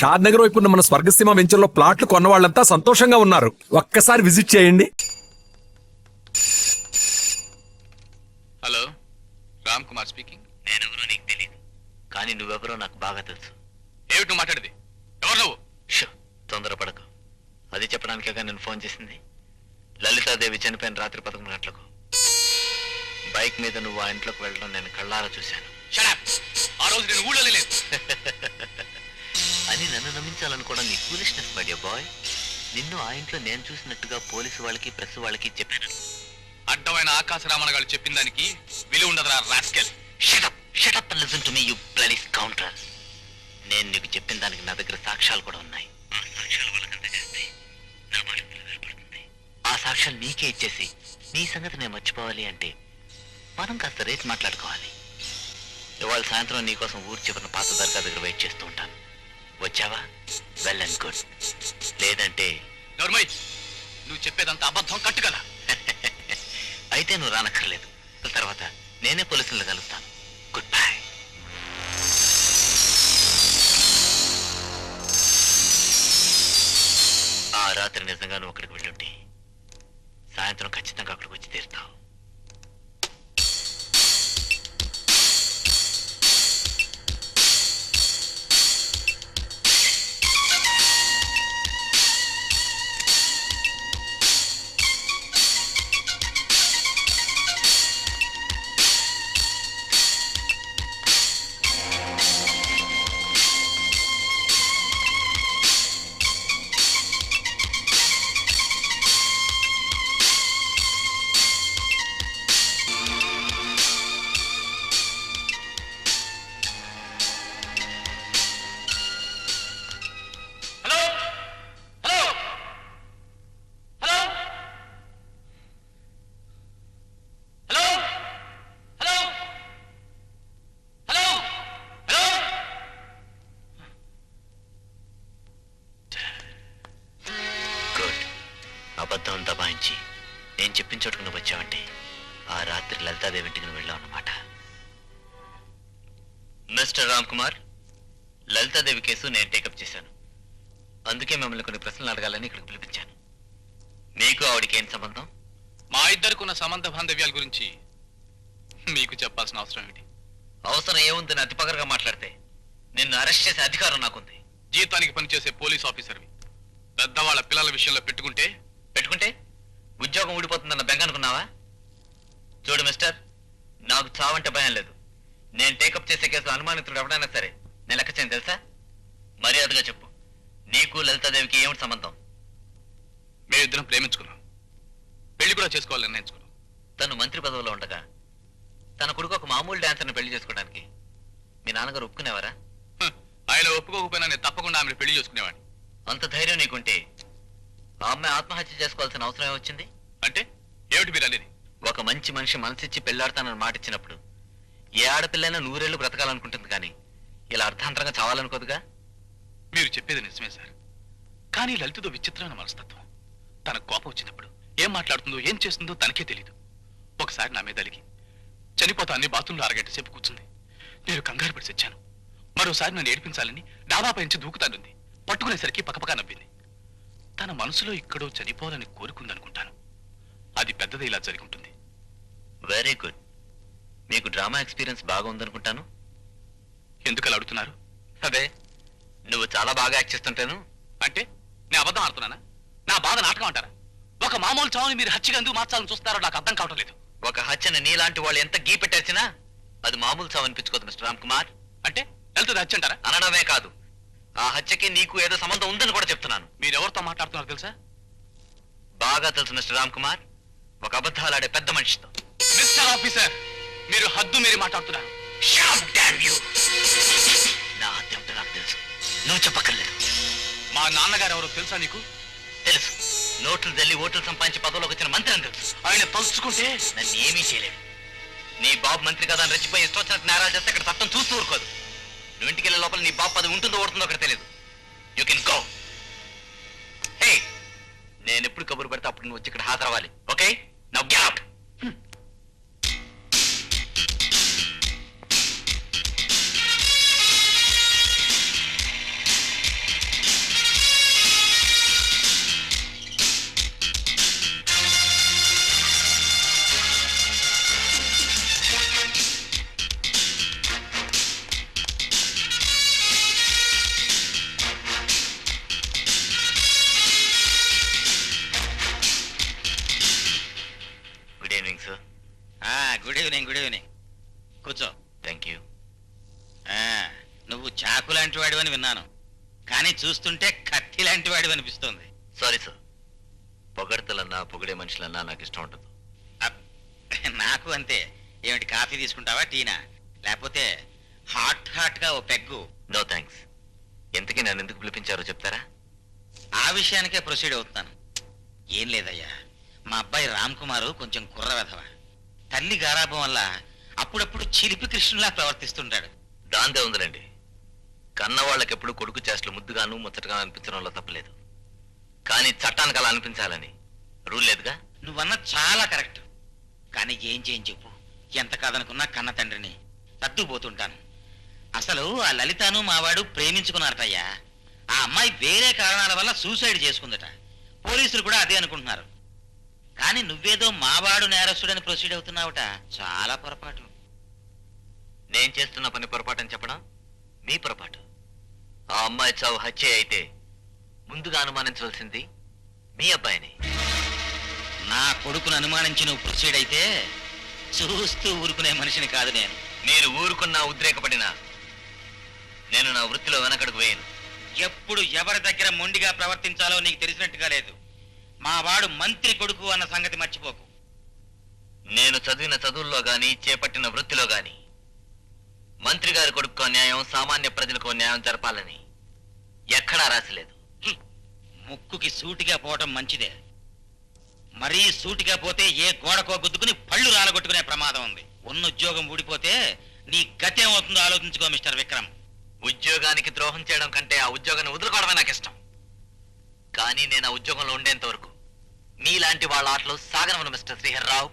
షాద్ నగర్ వైపు ఉన్న మన స్వర్గసీమ వెంచర్లో ప్లాట్లు కొన్న వాళ్ళంతా సంతోషంగా ఉన్నారు. ఒక్కసారి విజిట్ చేయండి. Hello, Ram Kumar speaking. నేనెవరో నీకు తెలియదు, కానీ నువ్వెవరో నాకు బాగా తెలుసు. ఏమిటి నువ్వు మాట్లాడేది? ఎవరు నువ్వు? తొందరపడకు. అది చెప్పడానికేగా నేను ఫోన్ చేసింది. లలితాదేవి చనిపోయిన రాత్రి 11 గంటలకు బైక్ మీద నువ్వు ఆ ఇంట్లోకి వెళ్ళడం నేను కళ్ళారా చూశాను. ఆ రోజు నేను ఊళ్ళో లేదు అని నన్ను నమ్మించాలనుకోవడం నీ ఫూలిష్నెస్ మై డియర్ బాయ్. నిన్ను ఆ ఇంట్లో నేను చూసినట్టుగా పోలీసు వాళ్ళకి ప్రెస్ వాళ్ళకి చెప్పాను. అడ్డమైన ఆకాశ రామణ గారు చెప్పిన దానికి విలువ ఉండదురా rascal. Shut up and listen to me, you bloody scoundrel. నేను నీకు చెప్పిన దానికి నా దగ్గర సాక్ష్యాలు కూడా ఉన్నాయి. ఆ సాక్ష్యాలు వాళ్ళకంతా చేస్తే నా మాట నిలబడుతుంది. ఆ సాక్ష్యాలు నీకే ఇచ్చేసి నీ సంగతి నేను మర్చిపోవాలి అంటే మనం కాస్త రేట్ మాట్లాడుకోవాలి. ఇవాళ సాయంత్రం నీకోసం ఊరు చివరిన పాత దర్గా దగ్గర వెయిట్ చేస్తూ ఉంటాను. వచ్చావా? Well and good. లేదంటే నోర్మై, నువ్వు చెప్పేదంతా అబద్ధం కట్టు కదా. అయితే నువ్వు రానక్కర్లేదు. తర్వాత నేనే పోలీసులను కలుస్తాను. Good bye. ఆ రాత్రి నిజంగా నువ్వు అక్కడికి వెళ్ళుంటే సాయంత్రం ఖచ్చితంగా అక్కడికి వచ్చి తీరుతావు. అబద్ధం దబాయించి నేను చెప్పిన చోటుకు నువ్వు వచ్చావంటే ఆ రాత్రి లలితాదేవి ఇంటికి నువ్వు వెళ్ళావు అన్నమాట. మిస్టర్ రామ్ కుమార్, లలితాదేవి కేసు నేను టేకప్ చేశాను. అందుకే మిమ్మల్ని కొన్ని ప్రశ్నలు అడగాలని ఇక్కడికి పిలిపించాను. మీకు ఆవిడికి ఏం సంబంధం? మా ఇద్దరికున్న సంబంధ బాంధవ్యాల గురించి మీకు చెప్పాల్సిన అవసరం ఏంటి? అవసరం ఏముందని అతి పగరగా మాట్లాడితే నిన్ను అరెస్ట్ చేసే అధికారం నాకుంది. జీతానికి పనిచేసే పోలీస్ ఆఫీసర్వి పెద్దవాళ్ళ పిల్లల విషయంలో పెట్టుకుంటే ఉద్యోగం ఊడిపోతుందన్న బెంగ అనుకున్నావా? చూడు మిస్టర్, నాకు చావంటే భయం లేదు. నేను టేకప్ చేసే కేసులో అనుమానితుడు ఎవడైనా సరే నేను లెక్క చేయను, తెలుసా? మర్యాదగా చెప్పు, నీకు లలితాదేవికి ఏమిటి సంబంధం? మేమిద్దరం ప్రేమించుకున్నాం, పెళ్లి కూడా చేసుకోవాలని నిర్ణయించుకున్నాం. తను మంత్రి పదవిలో ఉండగా తన కొడుకు ఒక మామూలు డాన్సర్ని పెళ్లి చేసుకోవడానికి మీ నాన్నగారు ఒప్పుకునేవారా? ఆయన ఒప్పుకోకపోయినా నేను తప్పకుండా ఆమెను పెళ్లి చేసుకునేవాడిని. అంత ధైర్యం నీకుంటే ఆ అమ్మాయి ఆత్మహత్య చేసుకోవాల్సిన అవసరం ఏమొచ్చింది? అంటే ఏమిటి మీరు అనేది? ఒక మంచి మనిషి మనసిచ్చి పెళ్లాడతానని మాట ఇచ్చినప్పుడు ఏ ఆడపిల్లైనా 100 ఏళ్లు బ్రతకాలనుకుంటుంది, కానీ ఇలా అర్ధాంతరంగా చావాలనుకోదుగా. మీరు చెప్పేది నిజమే సార్, కానీ లలితతో విచిత్రమైన మనస్తత్వం. తనకు కోపం వచ్చినప్పుడు ఏం మాట్లాడుతుందో ఏం చేస్తుందో తనకే తెలీదు. ఒకసారి నా మీద అలిగి చనిపోతాన్ని బాత్రూంలో అరగంట సేపు కూర్చుంది. నేను కంగారు పడి చచ్చాను. మరోసారి నన్ను ఏడిపించాలని డాబా పైంచి దూకుతానుంది. పట్టుకునేసరికి పక్కపక్క నవ్వింది. తన మనసులో ఇక్కడో చనిపోవాలని కోరుకుందనుకుంటాను. అది పెద్దది ఇలా జరిగి ఉంటుంది. Very good. మీకు డ్రామా ఎక్స్పీరియన్స్ బాగా ఉందనుకుంటాను. ఎందుకు అలా అడుగుతున్నారు? అదే, నువ్వు చాలా బాగా యాక్ట్ చేస్తుంటాను. అంటే నేను అబద్ధం ఆడుతున్నానా? నా బాధ నాటకం అంటారా? ఒక మామూలు చావుని మీరు హత్యగా ఎందుకు మార్చాలని చూస్తారో నాకు అర్థం కావటం లేదు. ఒక హత్యను నీలాంటి వాళ్ళు ఎంత గీ పెట్టేసినా అది మామూలు చావు అనిపించుకోదు మిస్టర్ రామ్ కుమార్. అంటే వెళ్తుంది హత్య అంటారా? అనడమే కాదు, ఆ హత్యకి నీకు ఏదో సంబంధం ఉందని కూడా చెప్తున్నాను. మీరెవరితో మాట్లాడుతున్నారు తెలుసా? బాగా తెలుసు మిస్టర్ రామ్ కుమార్, ఒక అబద్ధాలాడే పెద్ద మనిషితో. మిస్టర్ ఆఫీసర్, మీరు హద్దు మీరి మాట్లాడుతున్నారు. నా హత్య ఉంటే నాకు తెలుసు, నువ్వు చెప్పక్కర్లేదు. మా నాన్నగారు ఎవరో తెలుసా నీకు? తెలుసు. నోట్లు తల్లి ఓట్లు సంపాదించి పదవులోకి వచ్చిన మంత్రి అని తెలుసు. ఆయన తలుచుకుంటే నన్ను ఏమీ చేయలేడు. నీ బాబు మంత్రి కదా అని రెచ్చిపోయి ఇష్టం వచ్చినట్టు నేరాలు చేస్తే ఇక్కడ చట్టం చూస్తూ ఊరుకోదు. నువ్వు ఇంటికి వెళ్ళే లోపల నీ బాబు పదవి ఉంటుందో ఓడుతుందో అక్కడ తెలియదు. You can go. హే, నేను ఎప్పుడు కబురు పెడితే అప్పుడు నువ్వు వచ్చి ఇక్కడ హాజరవ్వాలి. Okay, now get out. కానీ చూస్తుంటే కత్తి లాంటి వాడు అనిపిస్తోంది. సారీ సార్, పొగడతలన్నా పొగిడే మనుషులన్నా నాకు ఇష్టం ఉండదు. అబ్, నాకు అంతే. ఏమిటి, కాఫీ తీసుకుంటావా, టీనా? లేకపోతే హాట్గా ఓ పెగ్గు? No thanks. ఎంతకీ నన్ను ఎందుకు పిలిపించారో చెప్తారా? ఆ విషయానికే ప్రొసీడ్ అవుతున్నాను. ఏం లేదయ్యా, మా అబ్బాయి రామ్ కుమారు కొంచెం కుర్ర వెధవ. తల్లి గారాభం వల్ల అప్పుడప్పుడు చిలిపి కృష్ణులా ప్రవర్తిస్తుంటాడు. దాందే ఉందిలేండి. కన్న వాళ్ళకెప్పుడు కొడుకు చేష్టలు ముద్దుగాను ముచ్చటగా అనిపించడంలో తప్పలేదు. కానీ చట్టానికి అలా అనిపించాలని రూల్ లేదుగా. నువ్వన్న చాలా కరెక్ట్. కానీ ఏం చెప్పు, ఎంత కాదనుకున్నా కన్న తండ్రిని తట్టుపోతుంటాను. అసలు ఆ లలితను మావాడు ప్రేమించుకున్నారటయ్యా. ఆ అమ్మాయి వేరే కారణాల వల్ల సూసైడ్ చేసుకుందట. పోలీసులు కూడా అదే అనుకుంటున్నారు. కానీ నువ్వేదో మావాడు నేరస్తుడని ప్రొసీడ్ అవుతున్నావుట. చాలా పొరపాటు. నేను చేస్తున్న పని పొరపాటని చెప్పడం మీ పొరపాటు. ఆ అమ్మాయి చావు హత్య అయితే ముందుగా అనుమానించవలసింది మీ అబ్బాయిని. నా కొడుకును అనుమానించి నువ్వు ప్రొసీడ్ అయితే చూస్తూ ఊరుకునే మనిషిని కాదు నేను. మీరు ఊరుకున్నా ఉద్రేకపడినా నేను నా వృత్తిలో వెనకడుగు వేయను. ఎప్పుడు ఎవరి దగ్గర మొండిగా ప్రవర్తించాలో నీకు తెలిసినట్టుగా లేదు. మా వాడు మంత్రి కొడుకు అన్న సంగతి మర్చిపోకు. నేను చదివిన చదువుల్లో గాని చేపట్టిన వృత్తిలో గాని మంత్రి గారి కొడుకు న్యాయం, సామాన్య ప్రజలకు న్యాయం జరపాలని ఎక్కడా రాసలేదు. ముక్కుకి సూటిగా పోవటం మంచిదే. మరీ సూటిగా పోతే ఏ గోడకో గుద్దుకుని పళ్ళు రాలగొట్టుకునే ప్రమాదం ఉంది. ఉన్న ఉద్యోగం ఊడిపోతే నీ గతేమవుతుందో ఆలోచించుకో మిస్టర్ విక్రమ్. ఉద్యోగానికి ద్రోహం చేయడం కంటే ఆ ఉద్యోగాన్ని వదులుకోవడమే నాకు ఇష్టం. కానీ నేను ఆ ఉద్యోగంలో ఉండేంత వరకు మీలాంటి వాళ్ళ ఆటలు సాగనవను మిస్టర్ శ్రీహర్రావు.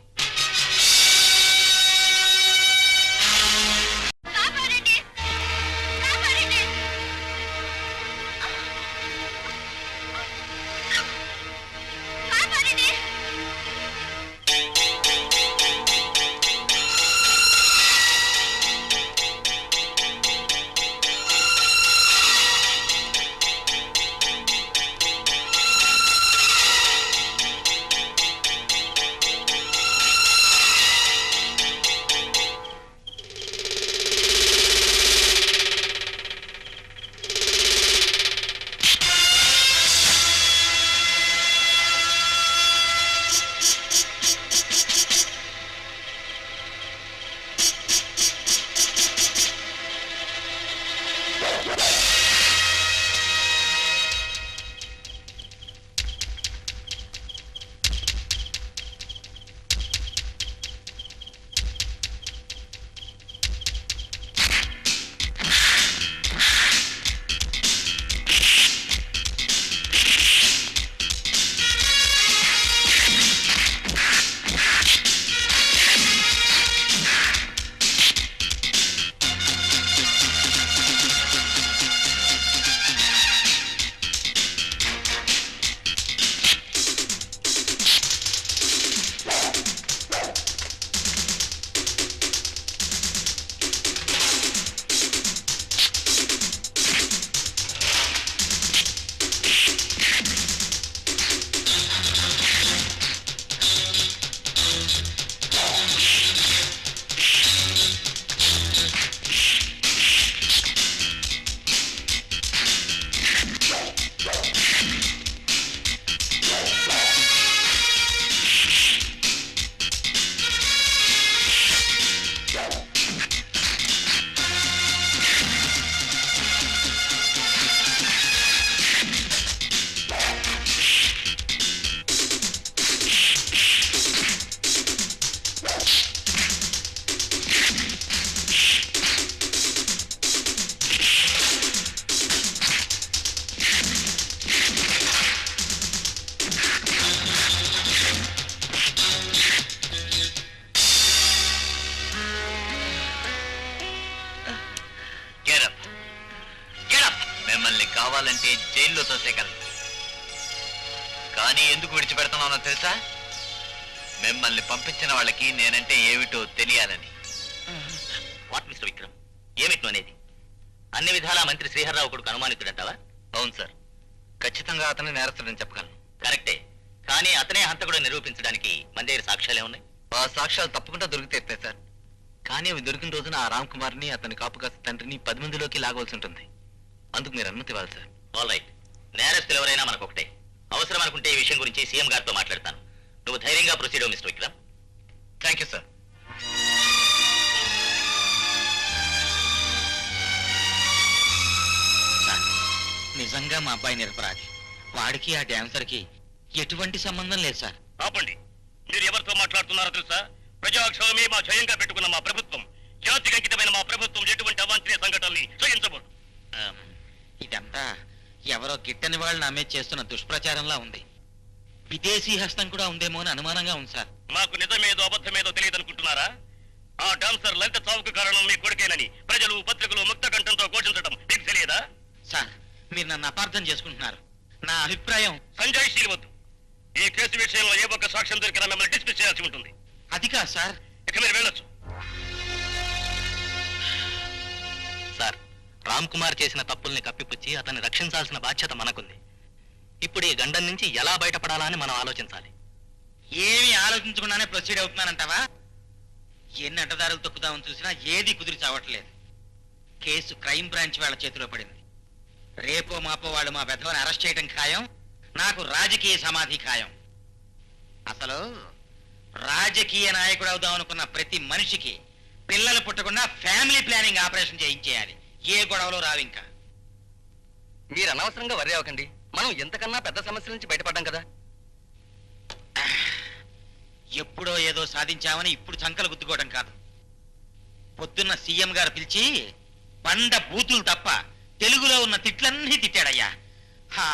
కావాలంటే జైల్లో తోసేయగలను. కానీ ఎందుకు విడిచిపెడుతున్నానో తెలుసా? మిమ్మల్ని పంపించిన వాళ్ళకి నేనంటే ఏమిటో తెలియాలని. వాట్ మిస్టర్ విక్రమ్, ఏమిటి అనేది? అన్ని విధాలా మంత్రి శ్రీహర్రావు కొడుకు అనుమానితుడంటావా? అవును సార్, ఖచ్చితంగా అతన్ని నేరస్తుడని చెప్పగలను. కరెక్టే, కానీ అతనే హంతకుడు నిరూపించడానికి మన దగ్గర సాక్ష్యాలే ఉన్నాయి. ఆ సాక్ష్యాలు తప్పకుండా దొరికితే సార్. కానీ అవి దొరికిన రోజున ఆ రామ్ కుమార్ని, అతని కాపు కాస్త తండ్రిని 10 మందిలోకి లాగవలసి ఉంటుంది. అందుకు మీరు అనుమతి ఇవ్వాలి సార్. ఆల్ రైట్, నేరస్తులు ఎవరైనా మనకు ఒకటే. అవసరం అనుకుంటే ఈ విషయం గురించి సీఎం గారితో మాట్లాడతాను. నువ్వు ధైర్యంగా ప్రొసీడ్ అవ్వు mister Vikram. Thank you sir. Sir, నిజంగా మా అబ్బాయి నిరపరాధి. వాడికి ఆ డాన్సర్కి ఎటువంటి సంబంధం లేదు సార్. ఆపండి. మీరు ఎవరితో మాట్లాడుతున్నారో తెలుసా? ప్రజాక్షేమమే మా జయంగా పెట్టుకున్న మా ప్రభుత్వం, జాతికి అంకితమైన మా ప్రభుత్వం ఎటువంటి అవాంఛనీయ సంఘటనల్ని సహించబోదు. ఇదంతా ఎవరో గిట్టని వాళ్ళు నా మీద చేస్తున్న దుష్ప్రచారంలా ఉంది. విదేశీ హస్తం కూడా ఉందేమో అని అనుమానంగా ఉంది సార్. మాకు నిజమేదో అబద్ధమేదో తెలియదు అనుకుంటున్నారా? ఆ డాన్సర్ లలిత చావుకు కారణం మీ కొడుకేనని ప్రజలు పత్రికలు ముక్త కంఠంతో ఘోషించడం మీకు తెలియదా? సార్, మీరు నన్ను అపార్థం చేసుకుంటున్నారు. నా అభిప్రాయం సంజయ్ శీలవద్దు. ఈ కేసు విషయంలో ఏ ఒక్క సాక్ష్యం దొరికినా మిమ్మల్ని డిస్మిస్ చేయాల్సి ఉంటుంది. అది కాదు సార్. ఇక మీరు వెళ్ళొచ్చు. సార్, రామ్ కుమార్ చేసిన తప్పుల్ని కప్పిపుచ్చి అతన్ని రక్షించాల్సిన బాధ్యత మనకుంది. ఇప్పుడు ఈ గండం నుంచి ఎలా బయటపడాలా అని మనం ఆలోచించాలి. ఏమి ఆలోచించకుండానే ప్రొసీడ్ అవుతున్నానంటావా? ఎన్ని అడ్డదారులు తొక్కుదామని చూసినా ఏది కుదిరి చావట్లేదు. కేసు క్రైమ్ బ్రాంచ్ వాళ్ళ చేతిలో పడింది. రేపో మాపో వాళ్ళు మా పెద్దవాని అరెస్ట్ చేయడం ఖాయం. నాకు రాజకీయ సమాధి ఖాయం. అసలు రాజకీయ నాయకుడు అవుదాం అనుకున్న ప్రతి మనిషికి పిల్లలు పుట్టకుండా ఫ్యామిలీ ప్లానింగ్ ఆపరేషన్ చేయించేయాలి. ఏ గొడవలు రావు ఇంకా. మీరు అనవసరంగా వర్రీ అవ్వకండి. మనం ఎంతకన్నా పెద్ద సమస్యల నుంచి బయటపడ్డాం కదా. ఎప్పుడో ఏదో సాధించామని ఇప్పుడు చంకలు గుద్దుకోవడం కాదు. పొద్దున్న సీఎం గారు పిలిచి బండ బూతులు తప్ప తెలుగులో ఉన్న తిట్లన్నీ తిట్టాడయ్యా. హా.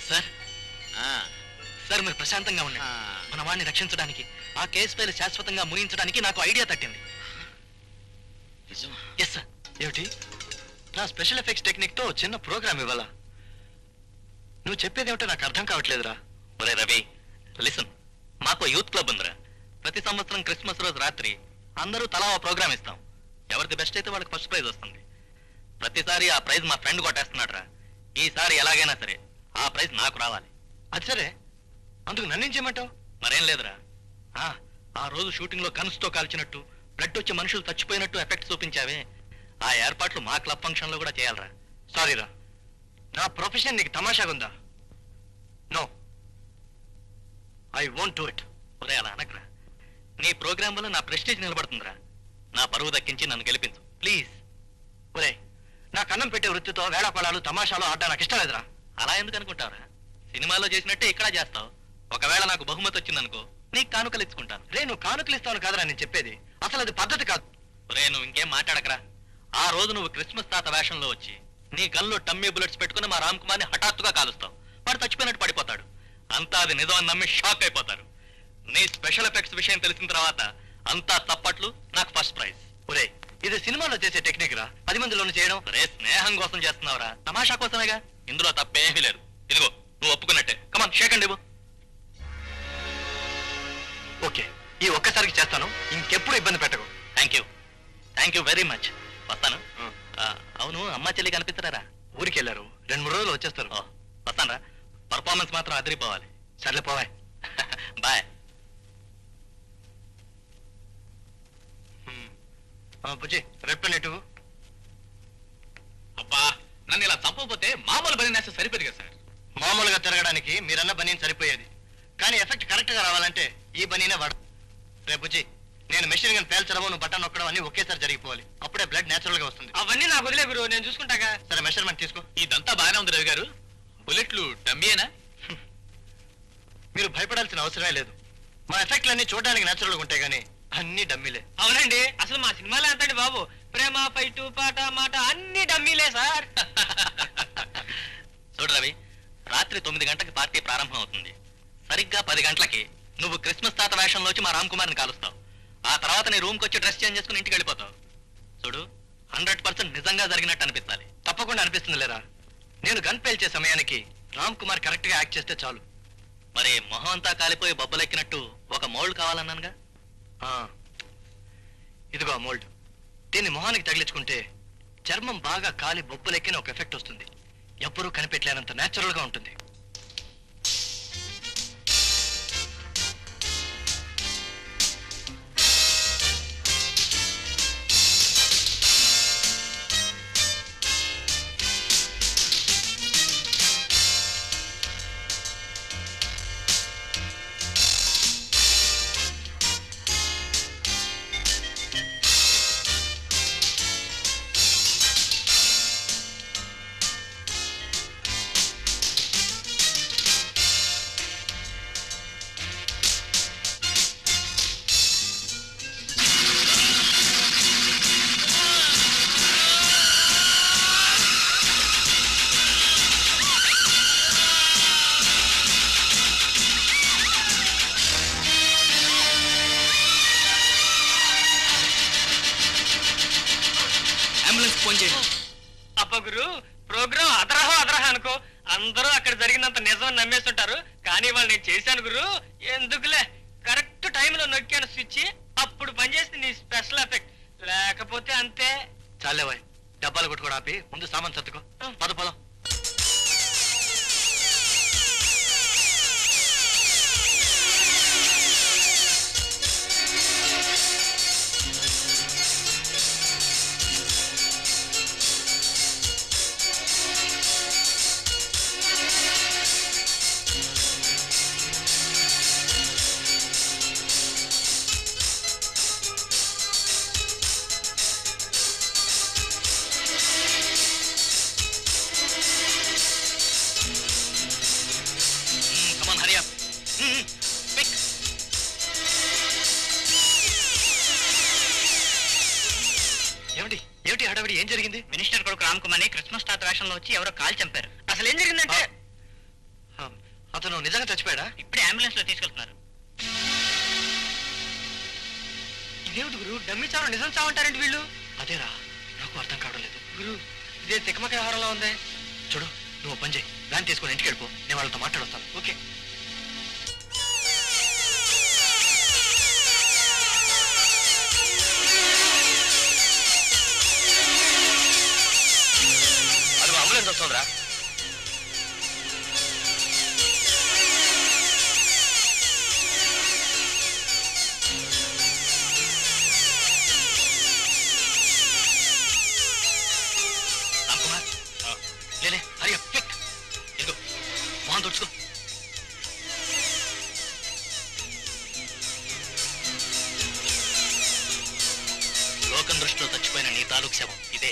సార్, ఆ, సార్ మీరు ప్రశాంతంగా ఉండండి. ఆ. మన వాడిని రక్షించడానికి, ఆ కేసు పేరు శాశ్వతంగా ముగించడానికి నాకు ఐడియా తట్టింది. నిజమా? Yes sir. ఏమిటి? నా స్పెషల్ ఎఫెక్ట్స్ టెక్నిక్ తో చిన్న ప్రోగ్రామ్ ఇవ్వాలా? నువ్వు చెప్పేది ఏమిటో నాకు అర్థం కావట్లేదురా. ఒరే రవి, లిసన్. మాకు యూత్ క్లబ్ ఉందిరా. ప్రతి సంవత్సరం క్రిస్మస్ రోజు రాత్రి అందరూ తలా ఓ ప్రోగ్రామ్ ఇస్తాం. ఎవరిది బెస్ట్ అయితే వాళ్ళకి ఫస్ట్ ప్రైజ్ వస్తుంది. ప్రతిసారి ఆ ప్రైజ్ మా ఫ్రెండ్ కొట్టేస్తున్నాడు రా. ఈసారి ఎలాగైనా సరే ఆ ప్రైజ్ నాకు రావాలి. అది సరే, అందుకు నన్నేం చేయమంటావు? మరేం లేదురా. ఆ రోజు షూటింగ్ లో గన్స్ తో కాల్చినట్టు, బ్లడ్ వచ్చి మనుషులు చచ్చిపోయినట్టు ఎఫెక్ట్ చూపించావే, ఆ ఏర్పాట్లు మా క్లబ్ ఫంక్షన్ లో కూడా చేయాలరా. సారీరా, నా ప్రొఫెషన్ నీకు తమాషాగా ఉందా? No, I won't do it. ఒరే అలా అనకరా. నీ ప్రోగ్రామ్ వల్ల నా ప్రెస్టేజ్ నిలబడుతుందిరా. నా పరువు దక్కించి నన్ను గెలిపించు ప్లీజ్. ఒరే, నా కన్నం పెట్టే వృత్తితో వేళాకోళాలు తమాషాలు ఆడడం నాకు ఇష్టం లేదురా. అలా ఎందుకు అనుకుంటావురా? సినిమాలో చేసినట్టే ఇక్కడ చేస్తావు. ఒకవేళ నాకు బహుమతి వచ్చిందనుకో, నీకు కానుకలు ఇచ్చుకుంటాను. రే, నువ్వు కానుకలు ఇస్తావు కాదురా నేను చెప్పేది. అసలు అది పద్ధతి కాదు. రే, నువ్వు ఇంకేం మాట్లాడకరా. ఆ రోజు నువ్వు క్రిస్మస్ తాత వేషంలో వచ్చి నీ గన్లో టమ్మీ బుల్లెట్స్ పెట్టుకుని మా రామ్ కుమార్ని హఠాత్తుగా కాలుస్తావు. వాడు చచ్చిపోయినట్టు పడిపోతాడు. అంతా అది నిజం అని నమ్మి షాక్ అయిపోతారు. నీ స్పెషల్ ఎఫెక్ట్స్ విషయం తెలిసిన తర్వాత అంతా చప్పట్లు, నాకు ఫస్ట్ ప్రైజ్. ఒరే, ఇది సినిమాలో చేసే టెక్నిక్ రా. 10 మందిలోనే చేయడం. రే, స్నేహం కోసం చేస్తున్నావురా, తమాషా కోసమేగా. ఇందులో తప్పేమీ లేదు. ఇదిగో, నువ్వు ఒప్పుకున్నట్టే. కమాన్, షేక్ అండ్ ఇవ్వు. ఓకే, ఈ ఒక్కసారికి చేస్తాను. ఇంకెప్పుడు ఇబ్బంది పెట్టకు. Thank you very much. వస్తాను. అవును, అమ్మా చెల్లి కనిపిస్తారా? ఊరికి వెళ్ళారు. 2-3 రోజులు వచ్చేస్తారు. వస్తానరా. పర్ఫార్మెన్స్ మాత్రం అదిరిపోవాలి. సర్లే, పోవాయ్. బాయ్. బుజ్జి, రేపు నెట్టు. అబ్బా, నన్ను ఇలా చంపకపోతే మామూలు బని నేస్తే సరిపోదు కదా సార్. మామూలుగా తిరగడానికి మీరన్న బనీని సరిపోయేది, కానీ ఎఫెక్ట్ కరెక్ట్ గా రావాలంటే ఈ బనీనే వాడు. రేపు బుజ్జి, నేను మెషిన్ గన్ పేల్చడము, నువ్వు బటన్ నొక్కడం అన్ని ఒకేసారి జరిగిపోవాలి. అప్పుడే బ్లడ్ నేచురల్ గా వస్తుంది. అవన్నీ నాకు వదిలే గురు, నేను చూసుకుంటాగా. సరే, మెషర్మెంట్ తీసుకో. ఇదంతా బాగానే ఉంది రవి గారు. బుల్లెట్లు డమ్మీయేనా? మీరు భయపడాల్సిన అవసరమే లేదు. మా ఎఫెక్ట్లన్నీ చూడడానికి నేచురల్ గా ఉంటాయి, కానీ అన్ని డమ్మీలే. అవునండి, అసలు మా సినిమాలో ఎంతండి బాబు, ప్రేమ, ఫైట్, పాట, మాట అన్ని డమ్మీలే సార్. చూడు రవి, రాత్రి 9 గంటలకు పార్టీ ప్రారంభం అవుతుంది. సరిగ్గా 10 గంటలకి నువ్వు క్రిస్మస్ తాత వేషంలో వచ్చి మా రామ్ కుమార్ని కాలుస్తావు. ఆ తర్వాత నీ రూమ్కి వచ్చి డ్రెస్ చేంజ్ చేసుకుని ఇంటికి వెళ్ళిపోతావు. చూడు, 100% నిజంగా జరిగినట్టు అనిపించాలి. తప్పకుండా అనిపిస్తుంది లేరా. నేను గన్ పేల్చే సమయానికి రామ్ కుమార్ కరెక్ట్ గా యాక్ట్ చేస్తే చాలు. మరి మొహం అంతా కాలిపోయి బొబ్బలెక్కినట్టు ఒక మౌల్డ్ కావాలన్నానుగా. ఇదిగో మోల్డ్, దీన్ని మొహానికి తగిలించుకుంటే చర్మం బాగా కాలి బొబ్బలెక్కిన ఒక ఎఫెక్ట్ వస్తుంది. ఎప్పుడూ కనిపెట్టలేనంత న్యాచురల్ గా ఉంటుంది. ఫోన్ చేయండి. అప్ప గురు, ప్రోగ్రామ్ అదరహ అనుకో, అందరూ అక్కడ జరిగినంత నిజం నమ్మేస్తుంటారు. కానీ వాళ్ళు నేను చేశాను గురు, ఎందుకులే, కరెక్ట్ టైంలో నొక్కాను స్విచ్, అప్పుడు పనిచేసింది నీ స్పెషల్ ఎఫెక్ట్. లేకపోతే అంతే. చాలేవాయ్, డబ్బాలు కొట్టుకోవడం ఆపి ముందు సామాన్ సర్దుకో. పదం. ఏమిటి హడావిడి, ఏం జరిగింది? మినిస్టర్ కొడుకు రామ్ కుమార్ని క్రిస్మస్ తాత వేషంలో వచ్చి ఎవరో కాల్ చంపారు. అసలు ఏం జరిగిందంటే అతను నిజంగా చచ్చిపోయాడా? ఇప్పుడే అంబులెన్స్ లో తీసుకెళ్తున్నారు. ఇదేమిటి గురు, డమ్మి చావు నిజం చావంటారండి వీళ్ళు? అదేరా నాకు అర్థం కావడం లేదు గురు, ఇదే తికమక వ్యవహారంలో ఉంది. చూడు, నువ్వు పని చేయి, వ్యాన్ తీసుకొని ఇంటికి వెళ్ళిపో, నేను వాళ్ళతో మాట్లాడొస్తాను. ఓకే. అది అంబులెన్స్ వస్తుందిరా. లేలే, హరి అప్, క్విక్. ఇదిగో మొహం తుడుచుకో. లోకం దృష్టిలో చచ్చిపోయిన నీ తాలూకు శవం ఇదే.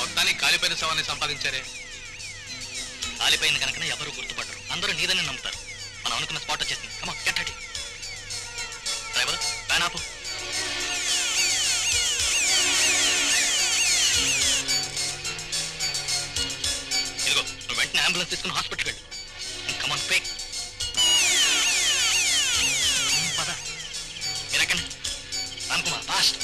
మొత్తానికి కాలిపోయిన శవాన్ని సంపాదించారే. కాలిపోయిన కనుక ఎవరు గుర్తుపట్టరు, అందరూ నీదని నమ్ముతారు. మనం అనుకున్న స్పాట్ వచ్చేసింది. కమా, గెట్ రెడీ. డ్రైవర్, వ్యాన్ ఆపు. ఇదిగో, నువ్వు వెంటనే అంబులెన్స్ తీసుకుని హాస్పిటల్కి వెళ్ళు. కమాన్, పే. పద, మీరు ఎక్కండి. రామ్కుమార్, ఫాస్ట్.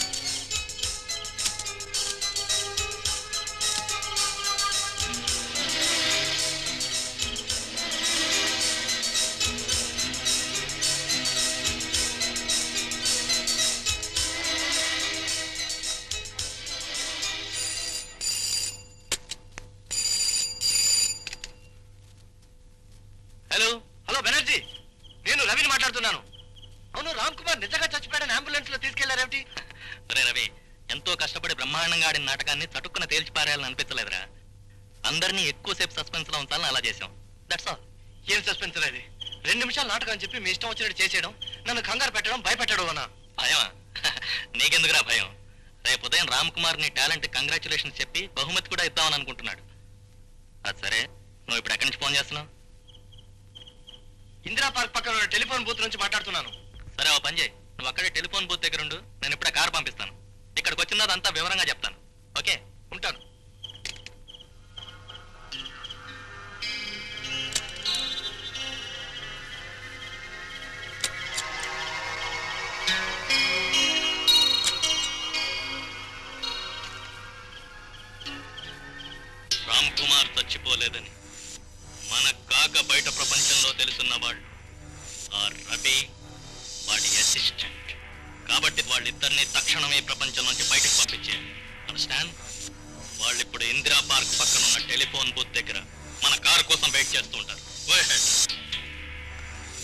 హలో బెనర్జీ, నేను రవిని మాట్లాడుతున్నాను. అవును, రామ్ కుమార్ నిజంగా చచ్చిపోయాడని అంబులెన్స్ లో తీసుకెళ్లారేమిటి? అరే రవి, ఎంతో కష్టపడి బ్రహ్మాండంగా ఆడిన నాటకాన్ని చటుక్కున తేల్చిపారేయాలని అనిపించలేదురా. అందరినీ ఎక్కువసేపు సస్పెన్స్ లో ఉంచాలని అలా చేశాం. That's all. ఏం సస్పెన్స్ అది? 2 నిమిషాలు నాటకం అని చెప్పి మీ ఇష్టం వచ్చినట్టు చేసేయడం, నన్ను కంగారు పెట్టడం, భయపెట్టడం అన్నా. భయమా? నీకెందుకురా భయం? రేపు ఉదయం రామ్ కుమార్ నీ టాలెంట్ కంగ్రాచులేషన్స్ చెప్పి బహుమతి కూడా ఇద్దామని అనుకుంటున్నాడు. అది సరే, నువ్వు ఇప్పుడు ఎక్కడి నుంచి ఫోన్ చేస్తున్నావు? ఇందిరా పార్క్ పక్కన ఉన్న టెలిఫోన్ బూత్ నుంచి మాట్లాడుతున్నాను. సరే, ఓ పని చేయి, నువ్వు అక్కడే టెలిఫోన్ బూత్ దగ్గర ఉండు. నేను ఇప్పుడే కారు పంపిస్తాను. ఇక్కడికి వచ్చిన అంతా వివరంగా చెప్తాను. ఓకే, ఉంటాను. రామ్ కుమార్ చచ్చిపోలేదని మన కాక బయట ప్రపంచంలో తెలుసున్న వాళ్ళు ఆ రవి, వాడి అసిస్టెంట్. కాబట్టి వాళ్ళిద్దరిని తక్షణమే ప్రపంచం నుంచి బయటకు పంపించేయాలి. అండర్స్టాండ్? వాళ్ళు ఇప్పుడు ఇందిరా పార్క్ పక్కన ఉన్న టెలిఫోన్ బూత్ దగ్గర మన కారు కోసం వెయిట్ చేస్తూ ఉంటారు. Go ahead.